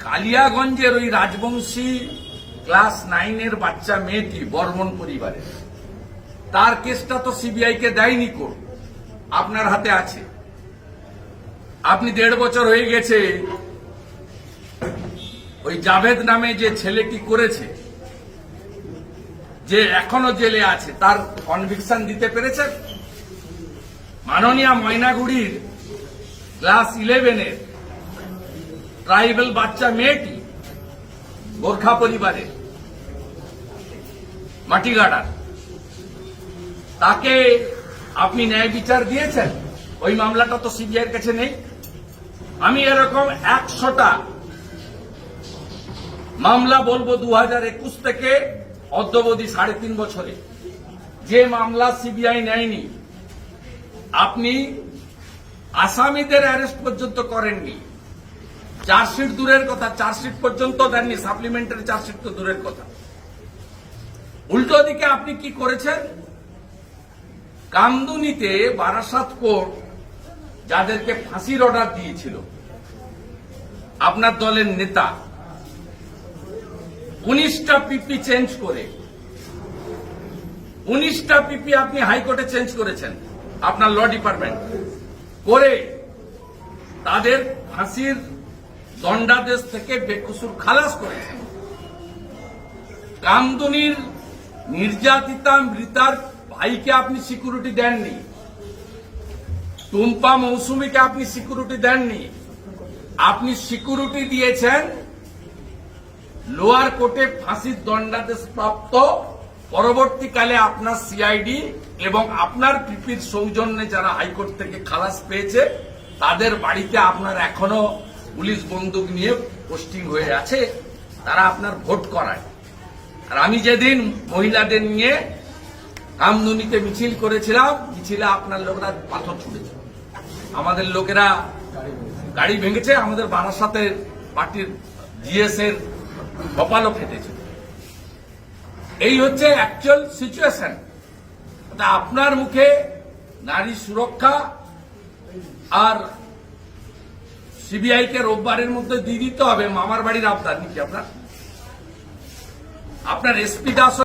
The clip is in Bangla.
কালিয়াগঞ্জের ওই রাজবংশী ক্লাস 9-এর বাচ্চা মেয়েটি বর্মন পরিবারের, তার কেসটা তো সিবিআই কে দেয়নি কোর্ট, আপনার হাতে আছে। আপনি 1.5 বছর হয়ে গেছে ওই জাভেদ নামে যে ছেলেটি করেছে, যে এখনো জেলে আছে, তার কনভিকশন দিতে পেরেছেন? মাননীয় ময়নাগুড়ির ক্লাস 11-এর ট্রাইবাল বাচ্চা মেয়েটি গোর্খা পরিবারের মাটিগাড়ার, তাকে আপনি ন্যায় বিচার দিয়েছেন? ওই মামলাটা তো সিবিআইয়ের কাছে নেই। আমি এরকম 100টা মামলা বলবো 2021 থেকে অদ্যাবধি 3.5 বছরে, যে মামলা সিবিআই নেয়নি। আপনি আসামিদের অ্যারেস্ট পর্যন্ত করেননি, চার্জশিট দূরের কথা, চার্জশিট পর্যন্ত দেননি, সাপ্লিমেন্টারি চার্জশিট তো দূরের কথা। উল্টো দিকে আপনি কি করেছেন? কামদুনিতে বারাসাত কোর্ট যাদেরকে ফাঁসির অর্ডার দিয়েছিল, আপনার দলের নেতা 19টা পিপি চেঞ্জ করে, 19টা পিপি আপনি হাইকোর্টে চেঞ্জ করেছেন, আপনার ল ডিপার্টমেন্ট করে তাদের ফাঁসির দণ্ডাদেশ থেকে বেকসুর খালাস করেছেন। কামদুনির নির্যাতিতা মৃতার ভাইকে আপনি সিকিউরিটি দেননি, টুম্পা মৌসুমীকে আপনি সিকিউরিটি দেননি। আপনি সিকিউরিটি দিয়েছেন লোয়ার কোর্টে ফাঁসির দণ্ডাদেশ প্রাপ্ত, পরবর্তীকালে আপনার সিআইডি এবং আপনার পিপির সৌজন্যে যারা হাইকোর্ট থেকে খালাস পেয়েছে তাদের বাড়িতে আপনার এখনো পুলিশ বন্দুক নিয়ে পোস্টিং হয়ে আছে, তারা আপনার ভোট করায়। আর আমি যেদিন মহিলাদের নিয়ে কামদুনিতে মিছিল করেছিলাম, মিছিলে আপনার লোকরা পাথর ছুটেছে, আমাদের লোকেরা গাড়ি ভেঙেছে, আমাদের বারাসাতের পার্টির জিএস এর কপালও ফেটেছে। এই হচ্ছে অ্যাকচুয়াল সিচুয়েশন। আপনার মুখে নারী সুরক্ষা আর সিবিআই কে রোববারের মধ্যে দিয়ে দিতে হবে মামার বাড়ির আবদার নাকি আপনার? আপনার এসপি দাস